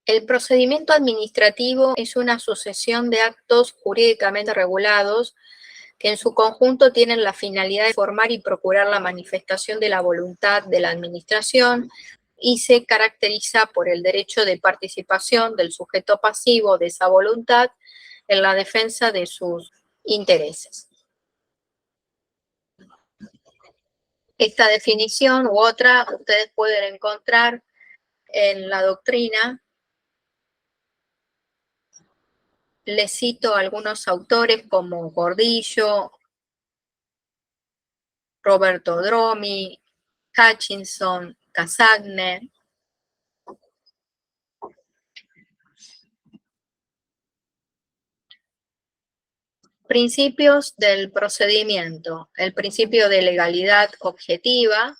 El procedimiento administrativo es una sucesión de actos jurídicamente regulados que en su conjunto tienen la finalidad de formar y procurar la manifestación de la voluntad de la administración y se caracteriza por el derecho de participación del sujeto pasivo de esa voluntad en la defensa de sus intereses. Esta definición u otra ustedes pueden encontrar en la doctrina. Les cito algunos autores como Gordillo, Roberto Dromi, Hutchinson, Cassagne. Principios del procedimiento. El principio de legalidad objetiva.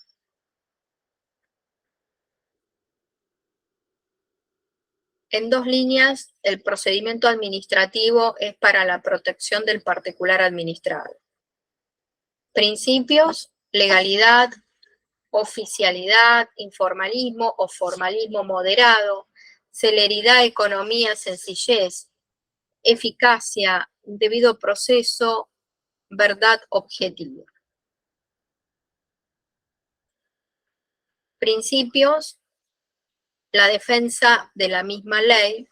En 2 líneas, el procedimiento administrativo es para la protección del particular administrado. Principios, legalidad, oficialidad, informalismo o formalismo moderado, celeridad, economía, sencillez, eficacia, debido proceso, verdad objetiva. Principios, la defensa de la misma ley,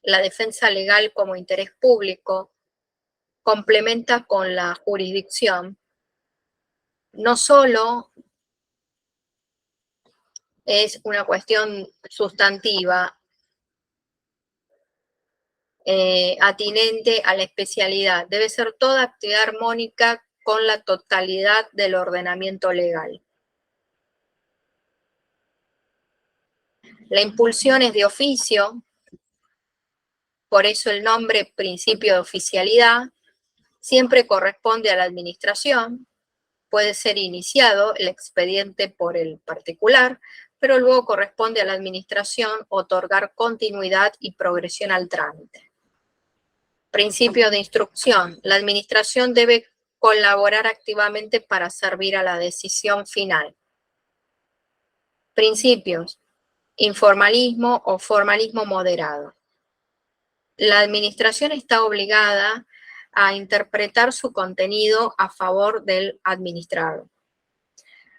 la defensa legal como interés público, complementa con la jurisdicción. No solo es una cuestión sustantiva, atinente a la especialidad, debe ser toda actividad armónica con la totalidad del ordenamiento legal. La impulsión es de oficio, por eso el nombre principio de oficialidad siempre corresponde a la administración. Puede ser iniciado el expediente por el particular, pero luego corresponde a la administración otorgar continuidad y progresión al trámite. Principio de instrucción. La administración debe colaborar activamente para servir a la decisión final. Principios. Informalismo o formalismo moderado. La administración está obligada a interpretar su contenido a favor del administrado.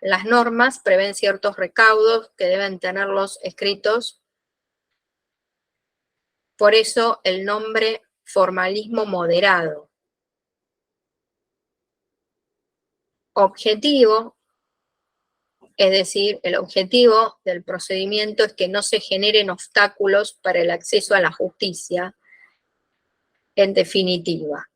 Las normas prevén ciertos recaudos que deben tenerlos escritos. Por eso el nombre formalismo moderado. Objetivo, es decir, el objetivo del procedimiento es que no se generen obstáculos para el acceso a la justicia. En definitiva,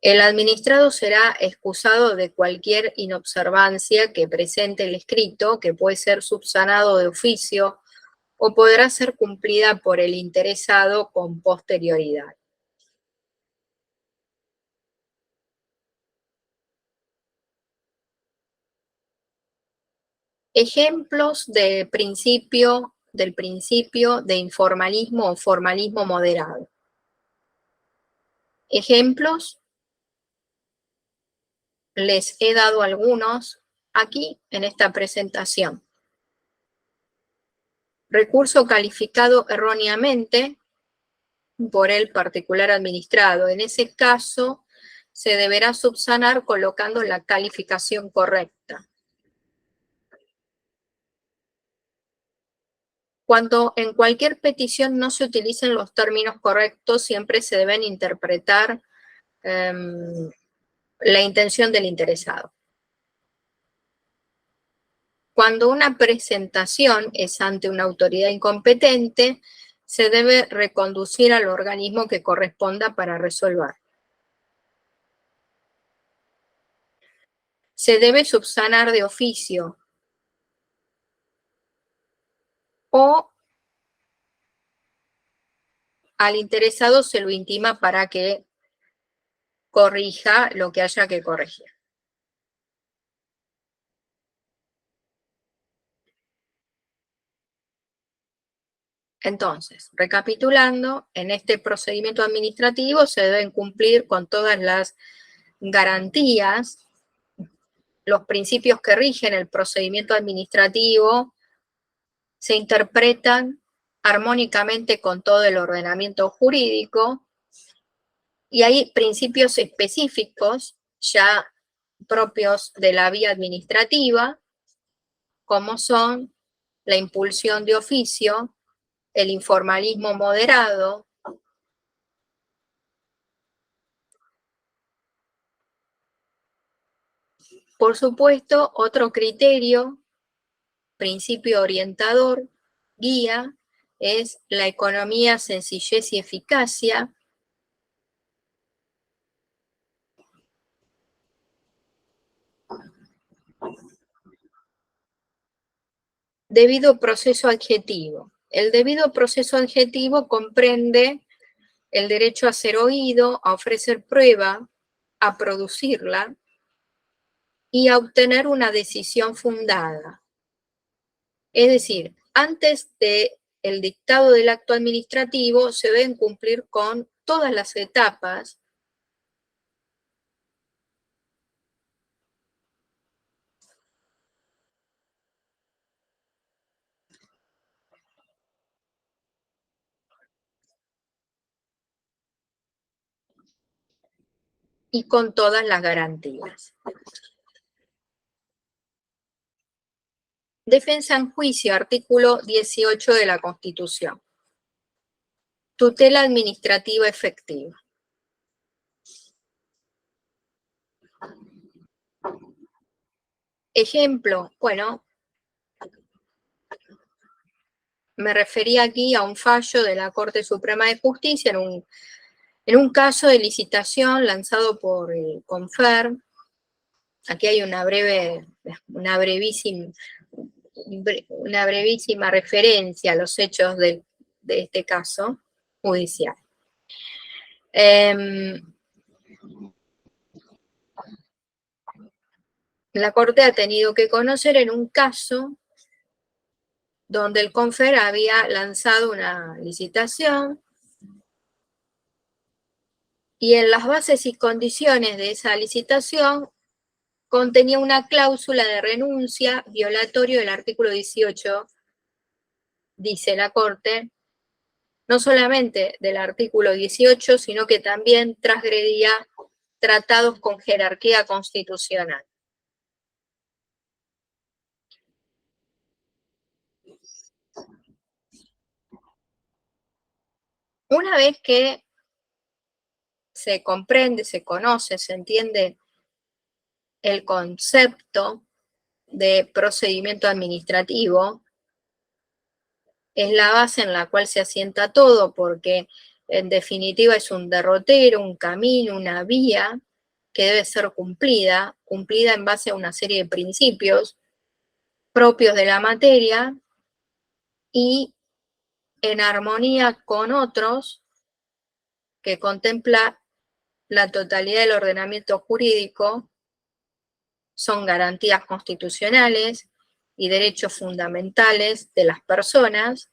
el administrado será excusado de cualquier inobservancia que presente el escrito, que puede ser subsanado de oficio o podrá ser cumplida por el interesado con posterioridad. Ejemplos del principio de informalismo o formalismo moderado. Ejemplos, les he dado algunos aquí en esta presentación. Recurso calificado erróneamente por el particular administrado. En ese caso, se deberá subsanar colocando la calificación correcta. Cuando en cualquier petición no se utilicen los términos correctos, siempre se deben interpretar la intención del interesado. Cuando una presentación es ante una autoridad incompetente, se debe reconducir al organismo que corresponda para resolver. Se debe subsanar de oficio o al interesado se lo intima para que corrija lo que haya que corregir. Entonces, recapitulando, en este procedimiento administrativo se deben cumplir con todas las garantías, los principios que rigen el procedimiento administrativo se interpretan armónicamente con todo el ordenamiento jurídico, y hay principios específicos ya propios de la vía administrativa, como son la impulsión de oficio, el informalismo moderado, por supuesto, otro criterio, principio orientador, guía, es la economía, sencillez y eficacia. Debido proceso adjetivo. El debido proceso adjetivo comprende el derecho a ser oído, a ofrecer prueba, a producirla y a obtener una decisión fundada. Es decir, antes del dictado del acto administrativo se deben cumplir con todas las etapas y con todas las garantías. Defensa en juicio, artículo 18 de la Constitución. Tutela administrativa efectiva. Ejemplo, bueno, me refería aquí a un fallo de la Corte Suprema de Justicia en un caso de licitación lanzado por el CONFER. Aquí hay una brevísima referencia a los hechos de este caso judicial. La Corte ha tenido que conocer en un caso donde el CONFER había lanzado una licitación y en las bases y condiciones de esa licitación contenía una cláusula de renuncia violatorio del artículo 18, dice la Corte, no solamente del artículo 18, sino que también transgredía tratados con jerarquía constitucional. Una vez que se comprende, se conoce, se entiende el concepto de procedimiento administrativo, es la base en la cual se asienta todo, porque en definitiva es un derrotero, un camino, una vía que debe ser cumplida en base a una serie de principios propios de la materia y en armonía con otros que contempla la totalidad del ordenamiento jurídico, son garantías constitucionales y derechos fundamentales de las personas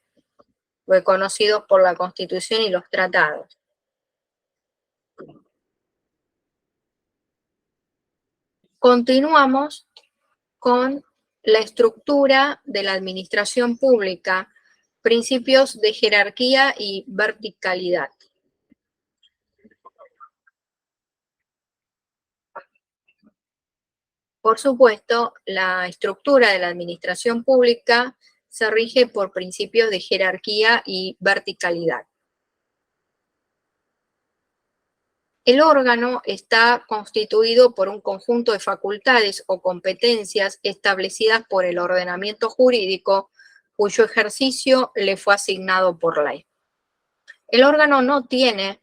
reconocidos por la Constitución y los tratados. Continuamos con la estructura de la administración pública, principios de jerarquía y verticalidad. Por supuesto, la estructura de la administración pública se rige por principios de jerarquía y verticalidad. El órgano está constituido por un conjunto de facultades o competencias establecidas por el ordenamiento jurídico cuyo ejercicio le fue asignado por ley. El órgano no tiene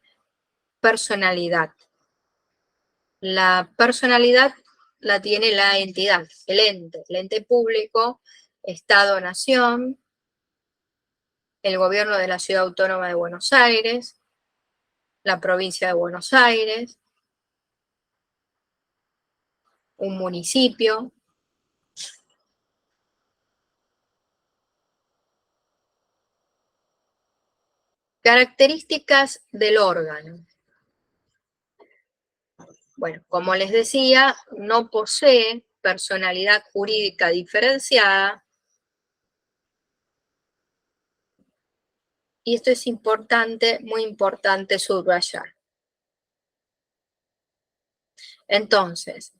personalidad. La personalidad la tiene la entidad, el ente público, Estado-Nación, el gobierno de la Ciudad Autónoma de Buenos Aires, la provincia de Buenos Aires, un municipio. Características del órgano. Bueno, como les decía, no posee personalidad jurídica diferenciada, Y esto es importante, muy importante subrayar. Entonces,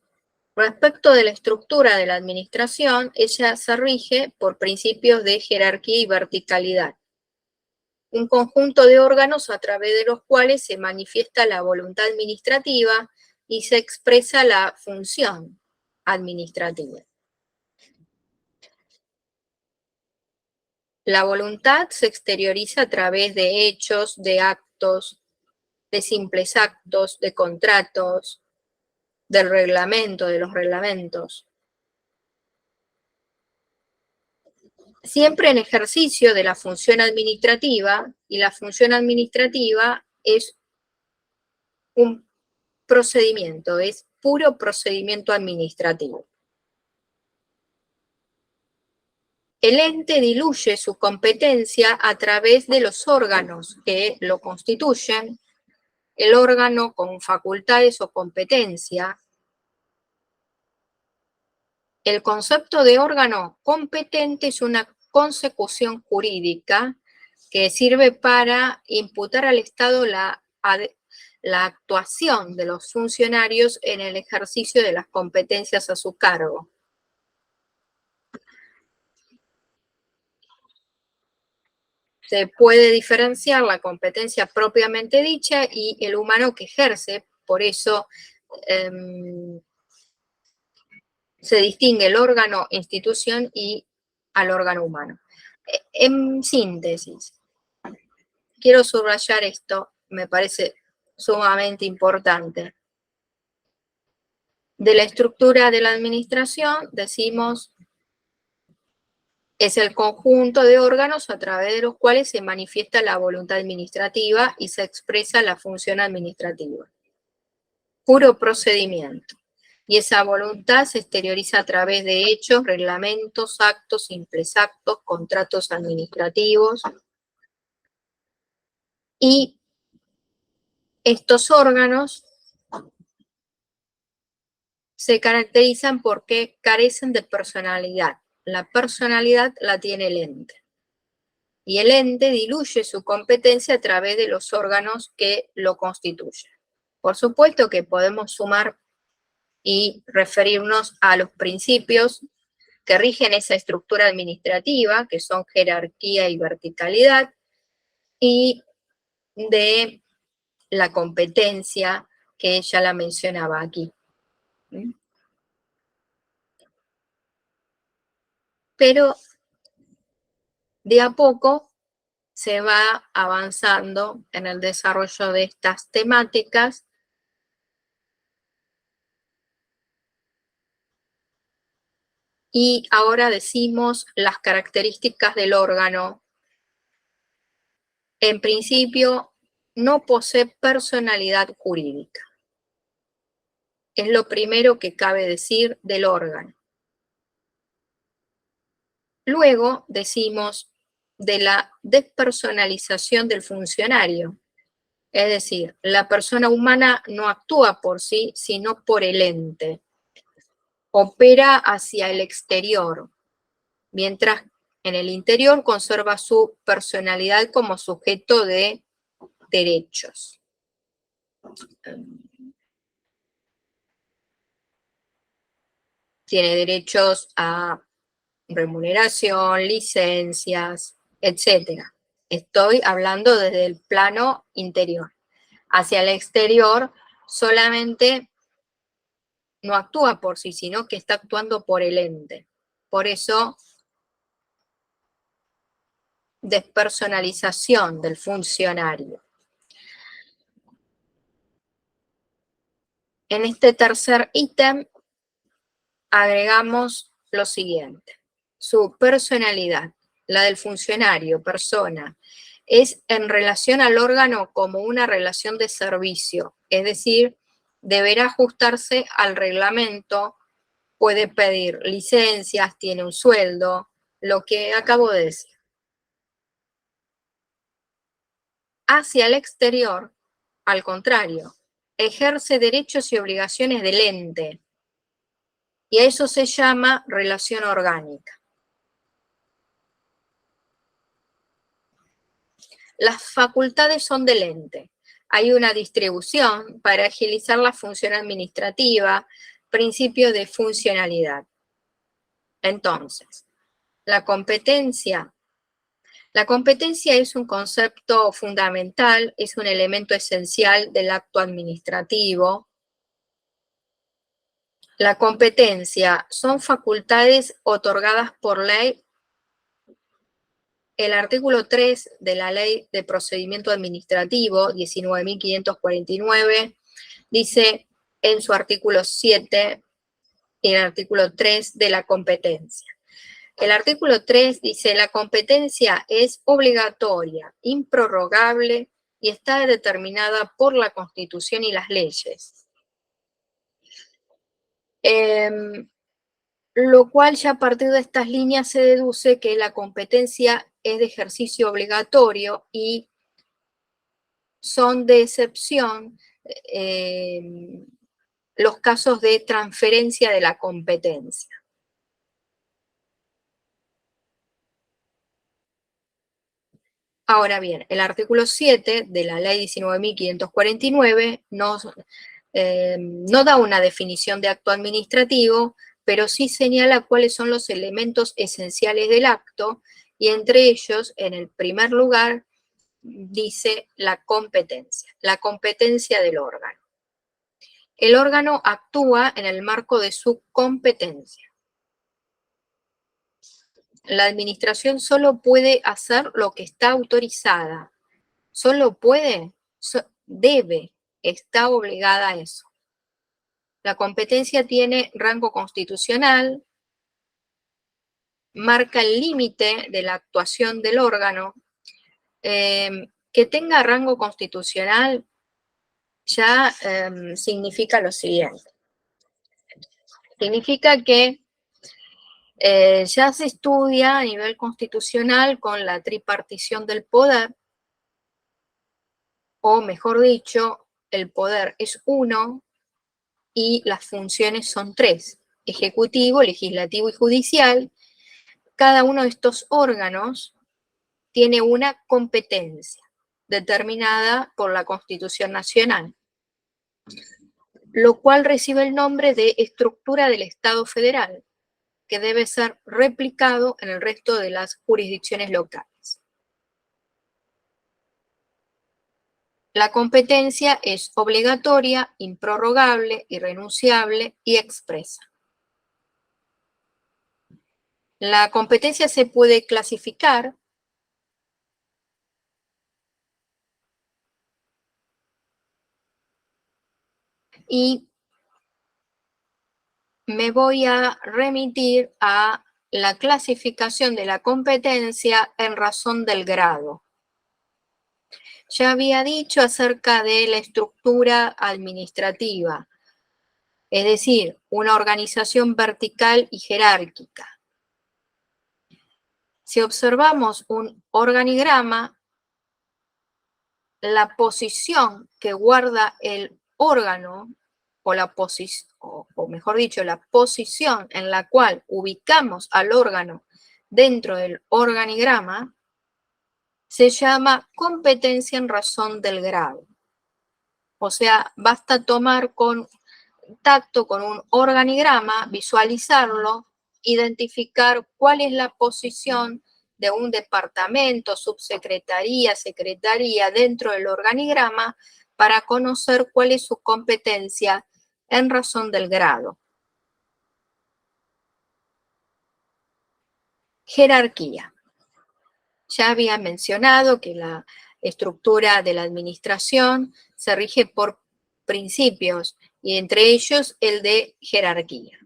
respecto de la estructura de la administración, ella se rige por principios de jerarquía y verticalidad. Un conjunto de órganos a través de los cuales se manifiesta la voluntad administrativa y se expresa la función administrativa. La voluntad se exterioriza a través de hechos, de actos, de simples actos, de contratos, del reglamento, de los reglamentos. Siempre en ejercicio de la función administrativa, y la función administrativa es un procedimiento, es puro procedimiento administrativo. El ente diluye su competencia a través de los órganos que lo constituyen. El órgano con facultades o competencia. El concepto de órgano competente es una consecución jurídica que sirve para imputar al Estado la actuación de los funcionarios en el ejercicio de las competencias a su cargo. Se puede diferenciar la competencia propiamente dicha y el humano que ejerce, por eso se distingue el órgano, institución y al órgano humano. En síntesis, quiero subrayar esto, me parece sumamente importante. De la estructura de la administración, decimos, es el conjunto de órganos a través de los cuales se manifiesta la voluntad administrativa y se expresa la función administrativa. Puro procedimiento. Y esa voluntad se exterioriza a través de hechos, reglamentos, actos, simples actos, contratos administrativos. Y estos órganos se caracterizan porque carecen de personalidad. La personalidad la tiene el ente. Y el ente diluye su competencia a través de los órganos que lo constituyen. Por supuesto que podemos sumar y referirnos a los principios que rigen esa estructura administrativa, que son jerarquía y verticalidad, y de la competencia, que ella la mencionaba aquí. Pero de a poco se va avanzando en el desarrollo de estas temáticas. Y ahora decimos las características del órgano. En principio, no posee personalidad jurídica. Es lo primero que cabe decir del órgano. Luego decimos de la despersonalización del funcionario. Es decir, la persona humana no actúa por sí, sino por el ente. Opera hacia el exterior, mientras en el interior conserva su personalidad como sujeto de derechos. Tiene derechos a remuneración, licencias, etc. Estoy hablando desde el plano interior. Hacia el exterior solamente no actúa por sí, sino que está actuando por el ente. Por eso, despersonalización del funcionario. En este tercer ítem agregamos lo siguiente. Su personalidad, la del funcionario, persona, es en relación al órgano como una relación de servicio, es decir, deberá ajustarse al reglamento, puede pedir licencias, tiene un sueldo, lo que acabo de decir. Hacia el exterior, al contrario, ejerce derechos y obligaciones del ente, y a eso se llama relación orgánica. las facultades son del ente. Hay una distribución para agilizar la función administrativa, principio de funcionalidad. Entonces, la competencia es un concepto fundamental, es un elemento esencial del acto administrativo. La competencia son facultades otorgadas por ley. El artículo 3 de la Ley de Procedimiento Administrativo, 19.549, dice en su artículo 7 y el artículo 3 de la competencia. El artículo 3 dice: la competencia es obligatoria, improrrogable y está determinada por la Constitución y las leyes. Lo cual ya a partir de estas líneas se deduce que la competencia es de ejercicio obligatorio y son de excepción los casos de transferencia de la competencia. Ahora bien, el artículo 7 de la Ley 19.549 no da una definición de acto administrativo, pero sí señala cuáles son los elementos esenciales del acto, y entre ellos, en el primer lugar, dice la competencia del órgano. El órgano actúa en el marco de su competencia. La administración solo puede hacer lo que está autorizada. Solo puede, debe, está obligada a eso. La competencia tiene rango constitucional, marca el límite de la actuación del órgano. Que tenga rango constitucional ya significa lo siguiente. Significa que ya se estudia a nivel constitucional con la tripartición del poder, o mejor dicho, el poder es uno y las funciones son tres: ejecutivo, legislativo y judicial. Cada uno de estos órganos tiene una competencia determinada por la Constitución Nacional, lo cual recibe el nombre de estructura del Estado federal, que debe ser replicado en el resto de las jurisdicciones locales. La competencia es obligatoria, improrrogable, irrenunciable y expresa. La competencia se puede clasificar y me voy a remitir a la clasificación de la competencia en razón del grado. Ya había dicho acerca de la estructura administrativa, es decir, una organización vertical y jerárquica. Si observamos un organigrama, la posición que guarda el órgano, o mejor dicho, la posición en la cual ubicamos al órgano dentro del organigrama, se llama competencia en razón del grado. O sea, basta tomar contacto con un organigrama, visualizarlo, identificar cuál es la posición de un departamento, subsecretaría, secretaría dentro del organigrama, para conocer cuál es su competencia en razón del grado. Jerarquía. Ya había mencionado que la estructura de la administración se rige por principios, y entre ellos el de jerarquía.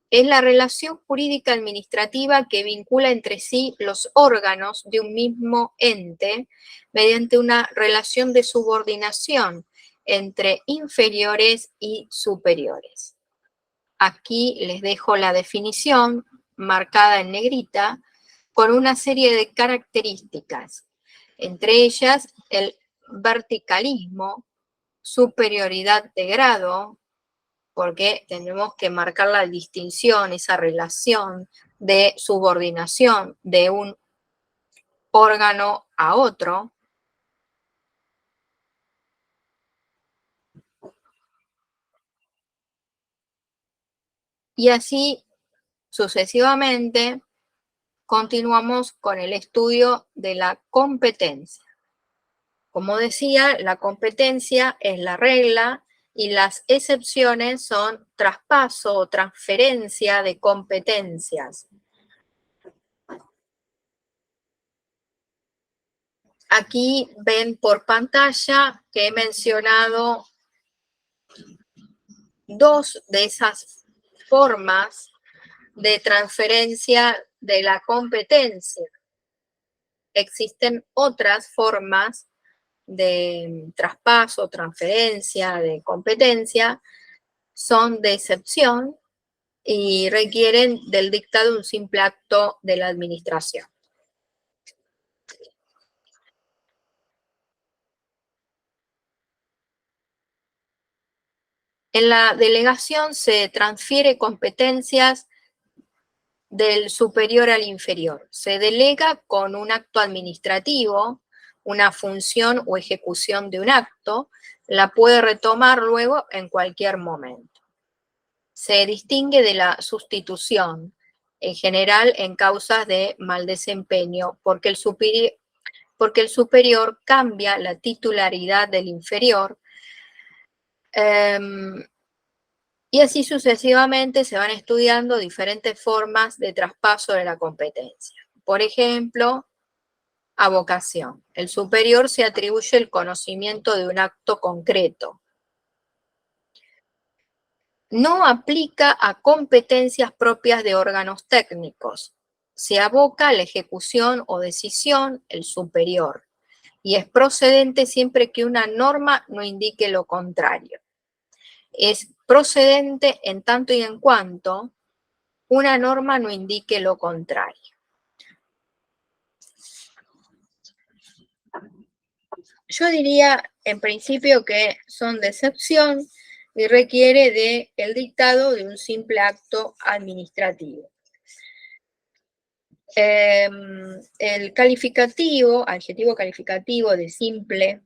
Es la relación jurídica administrativa que vincula entre sí los órganos de un mismo ente mediante una relación de subordinación entre inferiores y superiores. Aquí les dejo la definición marcada en negrita con una serie de características, entre ellas el verticalismo, superioridad de grado, porque tenemos que marcar la distinción, esa relación de subordinación de un órgano a otro. Y así sucesivamente continuamos con el estudio de la competencia. Como decía, la competencia es la regla y las excepciones son traspaso o transferencia de competencias. Aquí ven por pantalla que he mencionado dos de esas formas de transferencia de la competencia. Existen otras formas de traspaso, transferencia de competencia, son de excepción y requieren del dictado de un simple acto de la administración. En la delegación se transfiere competencias del superior al inferior. Se delega con un acto administrativo, una función o ejecución de un acto, la puede retomar luego en cualquier momento. Se distingue de la sustitución, en general en causas de mal desempeño, porque el superior cambia la titularidad del inferior, y así sucesivamente se van estudiando diferentes formas de traspaso de la competencia. Por ejemplo, avocación. El superior se atribuye el conocimiento de un acto concreto. No aplica a competencias propias de órganos técnicos. Se aboca a la ejecución o decisión el superior y es procedente siempre que una norma no indique lo contrario. Es procedente en tanto y en cuanto una norma no indique lo contrario. Yo diría en principio que son de excepción y requiere del dictado de un simple acto administrativo. El calificativo, adjetivo calificativo de simple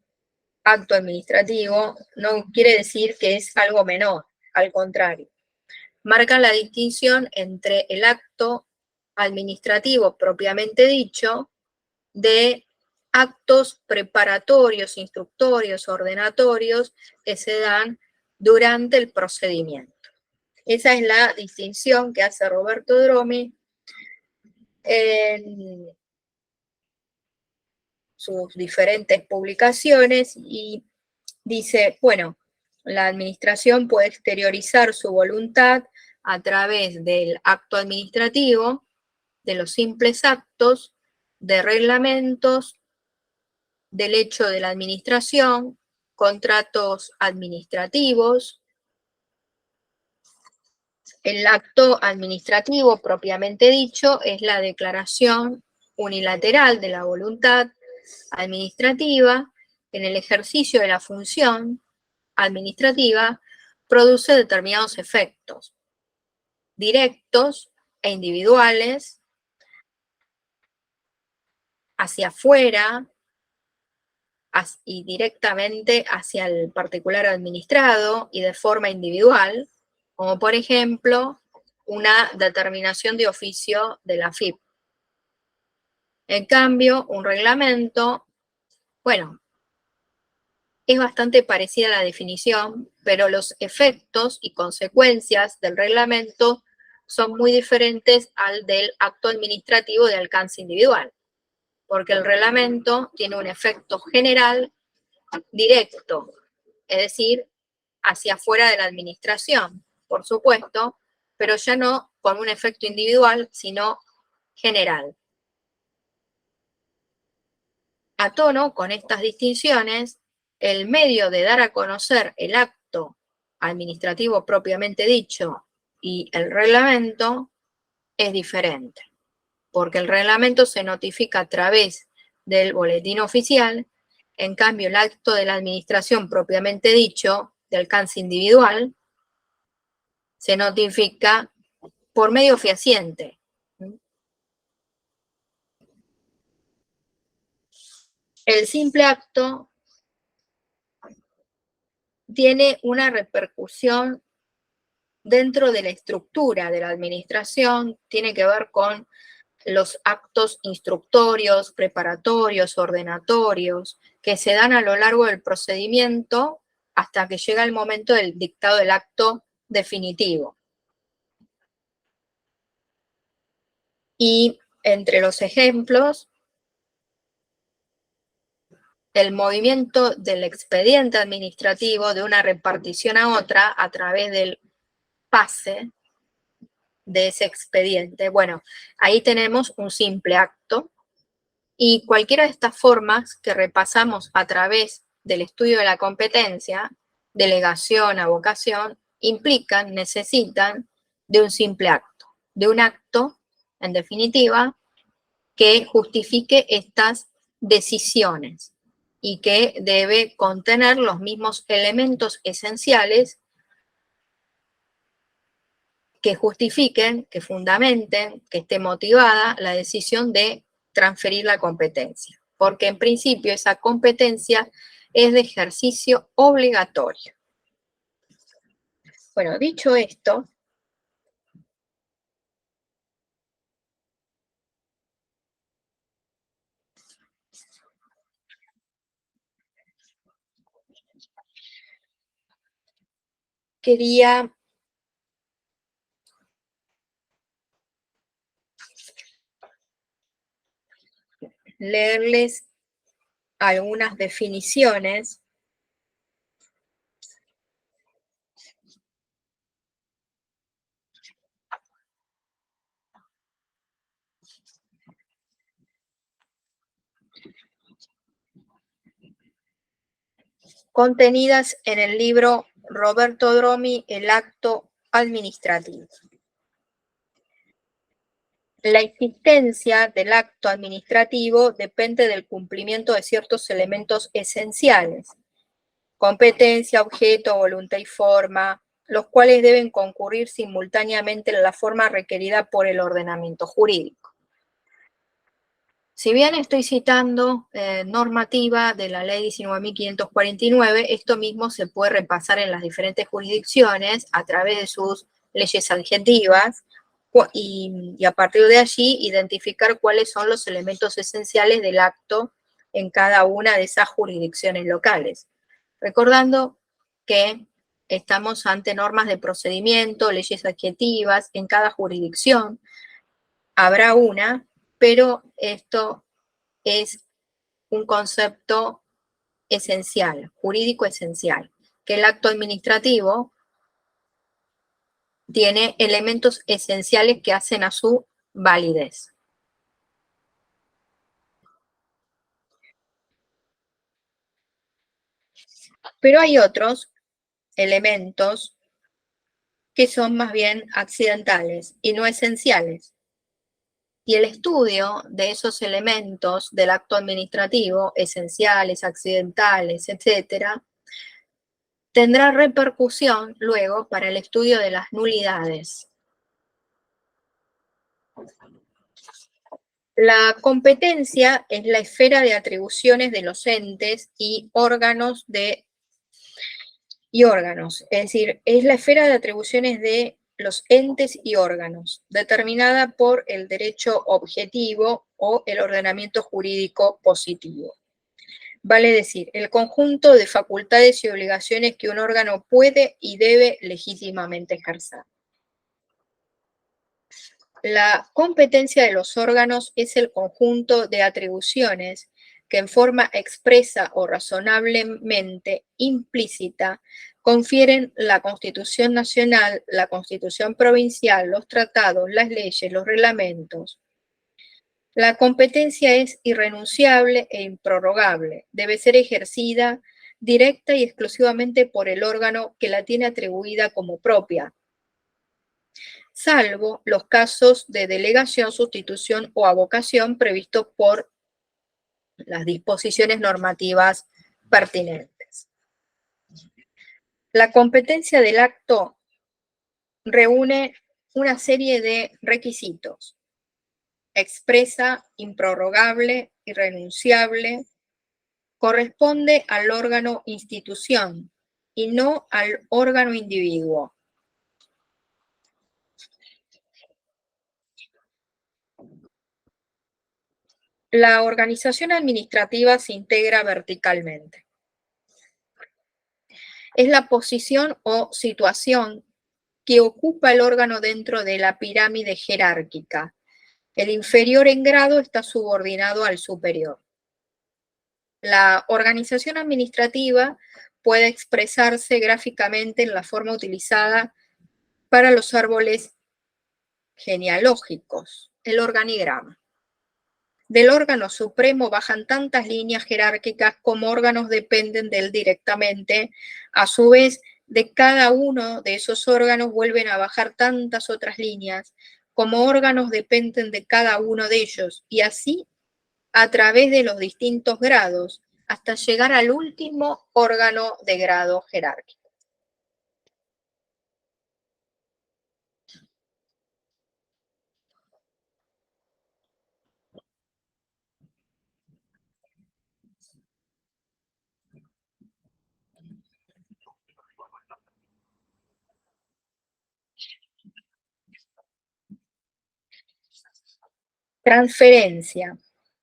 acto administrativo, no quiere decir que es algo menor, al contrario. Marcan la distinción entre el acto administrativo propiamente dicho de actos preparatorios, instructorios, ordenatorios que se dan durante el procedimiento. Esa es la distinción que hace Roberto Dromi en sus diferentes publicaciones y dice, bueno, la administración puede exteriorizar su voluntad a través del acto administrativo, de los simples actos, de reglamentos, del hecho de la administración, contratos administrativos. El acto administrativo propiamente dicho es la declaración unilateral de la voluntad administrativa en el ejercicio de la función administrativa produce determinados efectos directos e individuales hacia afuera y directamente hacia el particular administrado y de forma individual, como por ejemplo una determinación de oficio de la AFIP. En cambio, un reglamento, bueno, es bastante parecida a la definición, pero los efectos y consecuencias del reglamento son muy diferentes al del acto administrativo de alcance individual, porque el reglamento tiene un efecto general directo, es decir, hacia afuera de la administración, por supuesto, pero ya no con un efecto individual, sino general. A tono con estas distinciones, el medio de dar a conocer el acto administrativo propiamente dicho y el reglamento es diferente, porque el reglamento se notifica a través del boletín oficial, en cambio el acto de la administración propiamente dicho, de alcance individual, se notifica por medio fehaciente. El simple acto tiene una repercusión dentro de la estructura de la administración, tiene que ver con los actos instructorios, preparatorios, ordenatorios, que se dan a lo largo del procedimiento hasta que llega el momento del dictado del acto definitivo. Y entre los ejemplos, el movimiento del expediente administrativo de una repartición a otra a través del pase de ese expediente. Bueno, ahí tenemos un simple acto y cualquiera de estas formas que repasamos a través del estudio de la competencia, delegación, avocación, implican, necesitan de un simple acto, de un acto, en definitiva, que justifique estas decisiones y que debe contener los mismos elementos esenciales que justifiquen, que fundamenten, que esté motivada la decisión de transferir la competencia, porque en principio esa competencia es de ejercicio obligatorio. Bueno, dicho esto, quería leerles algunas definiciones contenidas en el libro Roberto Dromi, El acto administrativo. La existencia del acto administrativo depende del cumplimiento de ciertos elementos esenciales: competencia, objeto, voluntad y forma, los cuales deben concurrir simultáneamente en la forma requerida por el ordenamiento jurídico. Si bien estoy citando normativa de la ley 19.549, esto mismo se puede repasar en las diferentes jurisdicciones a través de sus leyes adjetivas y a partir de allí identificar cuáles son los elementos esenciales del acto en cada una de esas jurisdicciones locales. Recordando que estamos ante normas de procedimiento, leyes adjetivas, en cada jurisdicción habrá una, pero esto es un concepto esencial, jurídico esencial, que el acto administrativo tiene elementos esenciales que hacen a su validez. Pero hay otros elementos que son más bien accidentales y no esenciales. Y el estudio de esos elementos del acto administrativo, esenciales, accidentales, etcétera, tendrá repercusión luego para el estudio de las nulidades. La competencia es la esfera de atribuciones de los entes y órganos es decir, es la esfera de atribuciones de los entes y órganos, determinada por el derecho objetivo o el ordenamiento jurídico positivo. Vale decir, el conjunto de facultades y obligaciones que un órgano puede y debe legítimamente ejercer. La competencia de los órganos es el conjunto de atribuciones que en forma expresa o razonablemente implícita confieren la Constitución Nacional, la Constitución Provincial, los tratados, las leyes, los reglamentos. La competencia es irrenunciable e improrrogable. Debe ser ejercida directa y exclusivamente por el órgano que la tiene atribuida como propia, salvo los casos de delegación, sustitución o avocación previstos por las disposiciones normativas pertinentes. La competencia del acto reúne una serie de requisitos: expresa, improrrogable, irrenunciable, corresponde al órgano institución y no al órgano individuo. La organización administrativa se integra verticalmente. Es la posición o situación que ocupa el órgano dentro de la pirámide jerárquica. El inferior en grado está subordinado al superior. La organización administrativa puede expresarse gráficamente en la forma utilizada para los árboles genealógicos, el organigrama. Del órgano supremo bajan tantas líneas jerárquicas como órganos dependen de él directamente. A su vez, de cada uno de esos órganos vuelven a bajar tantas otras líneas como órganos dependen de cada uno de ellos, y así a través de los distintos grados hasta llegar al último órgano de grado jerárquico. Transferencia.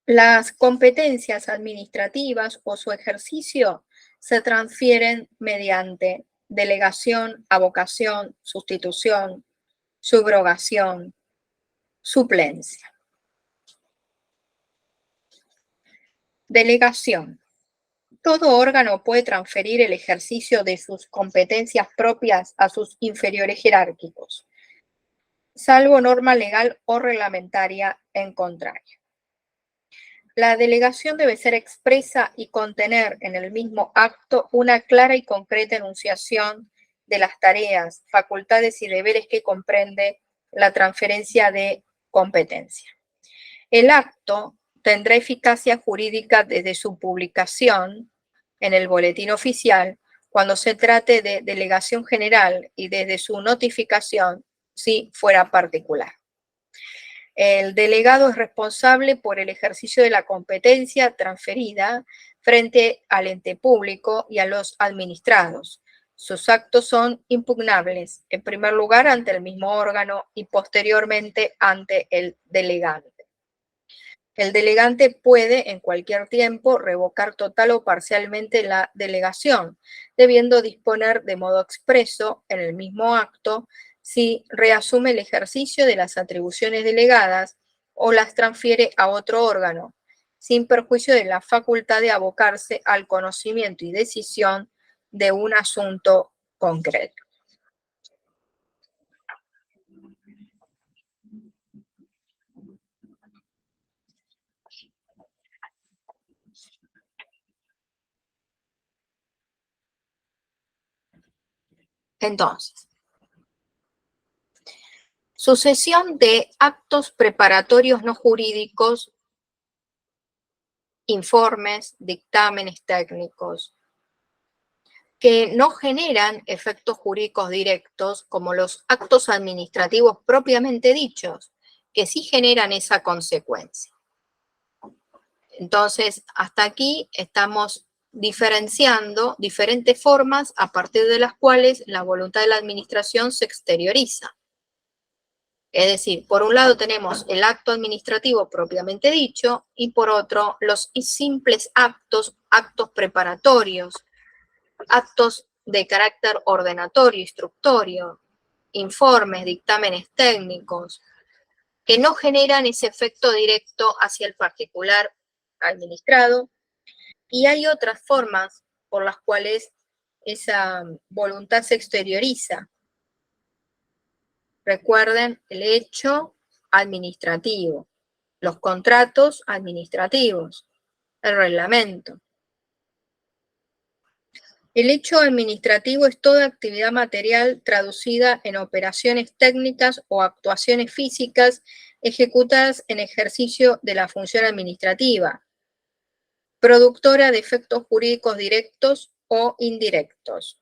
Las competencias administrativas o su ejercicio se transfieren mediante delegación, avocación, sustitución, subrogación, suplencia. Delegación. Todo órgano puede transferir el ejercicio de sus competencias propias a sus inferiores jerárquicos, salvo norma legal o reglamentaria en contrario. La delegación debe ser expresa y contener en el mismo acto una clara y concreta enunciación de las tareas, facultades y deberes que comprende la transferencia de competencia. El acto tendrá eficacia jurídica desde su publicación en el boletín oficial cuando se trate de delegación general y desde su notificación si fuera particular. El delegado es responsable por el ejercicio de la competencia transferida frente al ente público y a los administrados. Sus actos son impugnables, en primer lugar ante el mismo órgano y posteriormente ante el delegante. El delegante puede en cualquier tiempo revocar total o parcialmente la delegación, debiendo disponer de modo expreso en el mismo acto si reasume el ejercicio de las atribuciones delegadas o las transfiere a otro órgano, sin perjuicio de la facultad de abocarse al conocimiento y decisión de un asunto concreto. Entonces, sucesión de actos preparatorios no jurídicos, informes, dictámenes técnicos, que no generan efectos jurídicos directos como los actos administrativos propiamente dichos, que sí generan esa consecuencia. Entonces, hasta aquí estamos diferenciando diferentes formas a partir de las cuales la voluntad de la administración se exterioriza. Es decir, por un lado tenemos el acto administrativo propiamente dicho y por otro los simples actos preparatorios, actos de carácter ordenatorio, instructorio, informes, dictámenes técnicos, que no generan ese efecto directo hacia el particular administrado. Y hay otras formas por las cuales esa voluntad se exterioriza. Recuerden el hecho administrativo, los contratos administrativos, el reglamento. El hecho administrativo es toda actividad material traducida en operaciones técnicas o actuaciones físicas ejecutadas en ejercicio de la función administrativa, productora de efectos jurídicos directos o indirectos.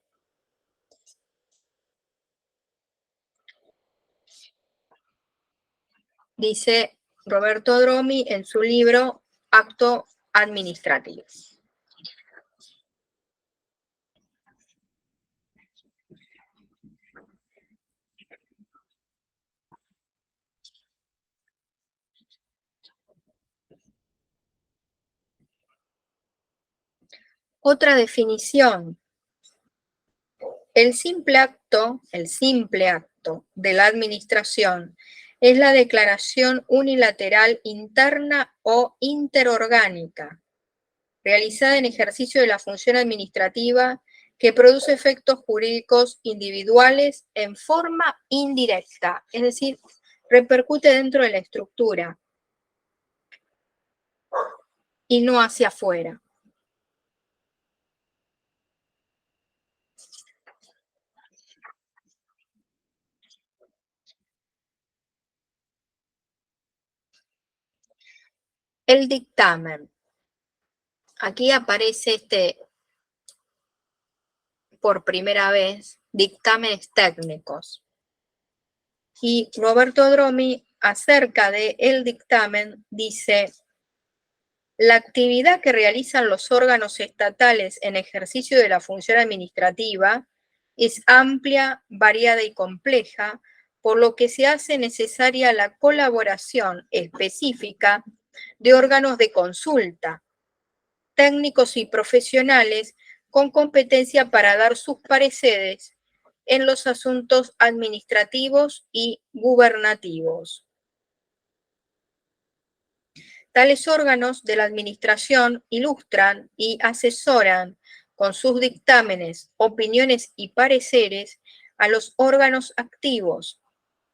Dice Roberto Dromi en su libro Acto Administrativo. Otra definición. El simple acto de la administración es la declaración unilateral interna o interorgánica, realizada en ejercicio de la función administrativa que produce efectos jurídicos individuales en forma indirecta, es decir, repercute dentro de la estructura y no hacia afuera. El dictamen. Aquí aparece por primera vez, dictámenes técnicos. Y Roberto Dromi, acerca del dictamen, dice: la actividad que realizan los órganos estatales en ejercicio de la función administrativa es amplia, variada y compleja, por lo que se hace necesaria la colaboración específica de órganos de consulta, técnicos y profesionales con competencia para dar sus pareceres en los asuntos administrativos y gubernativos. Tales órganos de la administración ilustran y asesoran con sus dictámenes, opiniones y pareceres a los órganos activos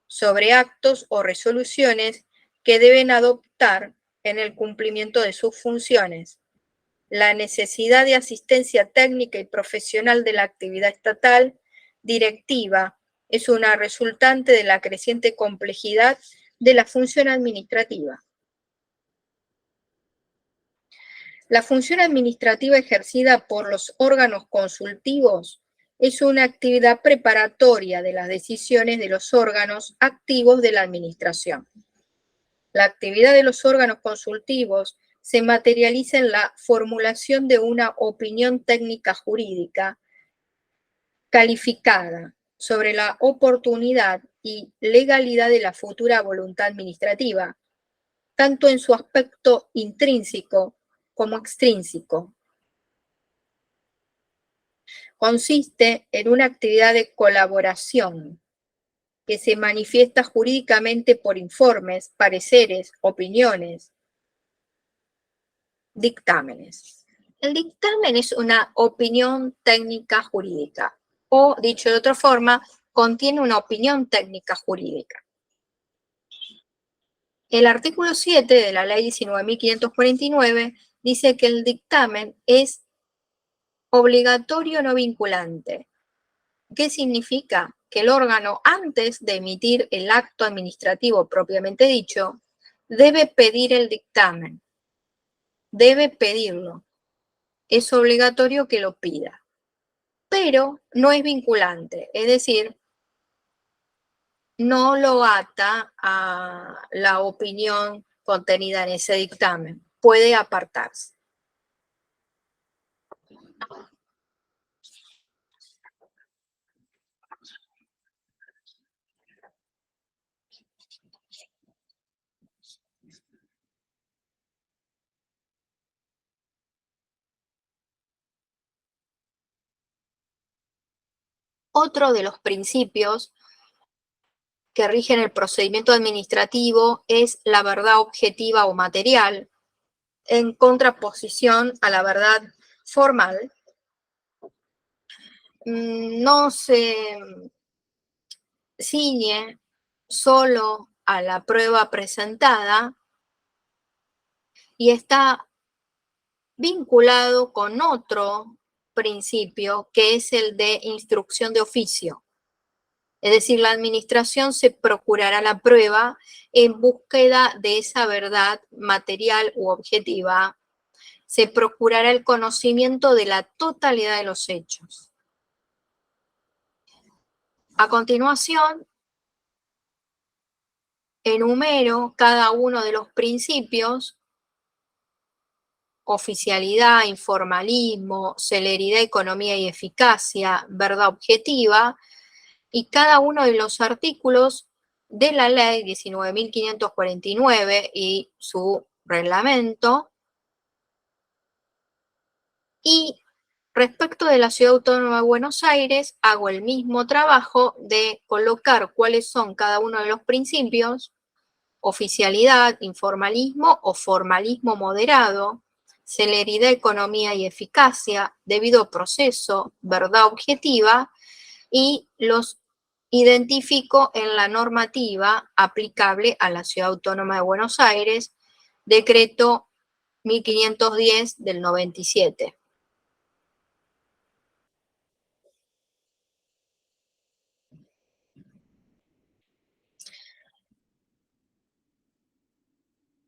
sobre actos o resoluciones que deben adoptar en el cumplimiento de sus funciones. La necesidad de asistencia técnica y profesional de la actividad estatal directiva es una resultante de la creciente complejidad de la función administrativa. La función administrativa ejercida por los órganos consultivos es una actividad preparatoria de las decisiones de los órganos activos de la administración. La actividad de los órganos consultivos se materializa en la formulación de una opinión técnica jurídica calificada sobre la oportunidad y legalidad de la futura voluntad administrativa, tanto en su aspecto intrínseco como extrínseco. Consiste en una actividad de colaboración que se manifiesta jurídicamente por informes, pareceres, opiniones, dictámenes. El dictamen es una opinión técnica jurídica, o dicho de otra forma, contiene una opinión técnica jurídica. El artículo 7 de la ley 19.549 dice que el dictamen es obligatorio no vinculante. ¿Qué significa? Que el órgano, antes de emitir el acto administrativo propiamente dicho, debe pedir el dictamen. Debe pedirlo. Es obligatorio que lo pida. Pero no es vinculante, es decir, no lo ata a la opinión contenida en ese dictamen. Puede apartarse. Otro de los principios que rigen el procedimiento administrativo es la verdad objetiva o material, en contraposición a la verdad formal. No se ciñe solo a la prueba presentada y está vinculado con otro principio que es el de instrucción de oficio. Es decir, la administración se procurará la prueba en búsqueda de esa verdad material u objetiva. Se procurará el conocimiento de la totalidad de los hechos. A continuación, enumero cada uno de los principios: oficialidad, informalismo, celeridad, economía y eficacia, verdad objetiva, y cada uno de los artículos de la ley 19.549 y su reglamento, y Respecto de la Ciudad Autónoma de Buenos Aires, hago el mismo trabajo de colocar cuáles son cada uno de los principios: oficialidad, informalismo o formalismo moderado, celeridad, economía y eficacia, debido proceso, verdad objetiva, y los identifico en la normativa aplicable a la Ciudad Autónoma de Buenos Aires, decreto 1510 del 97.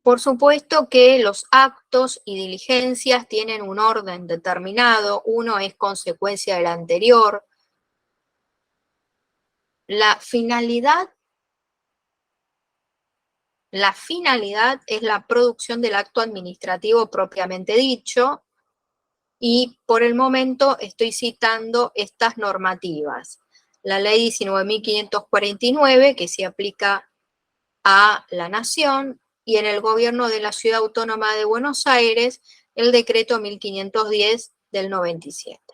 Por supuesto que los actos y diligencias tienen un orden determinado, uno es consecuencia del anterior. La finalidad es la producción del acto administrativo propiamente dicho, y por el momento estoy citando estas normativas. La ley 19.549, que se aplica a la Nación, y en el gobierno de la Ciudad Autónoma de Buenos Aires, el decreto 1510 del 97.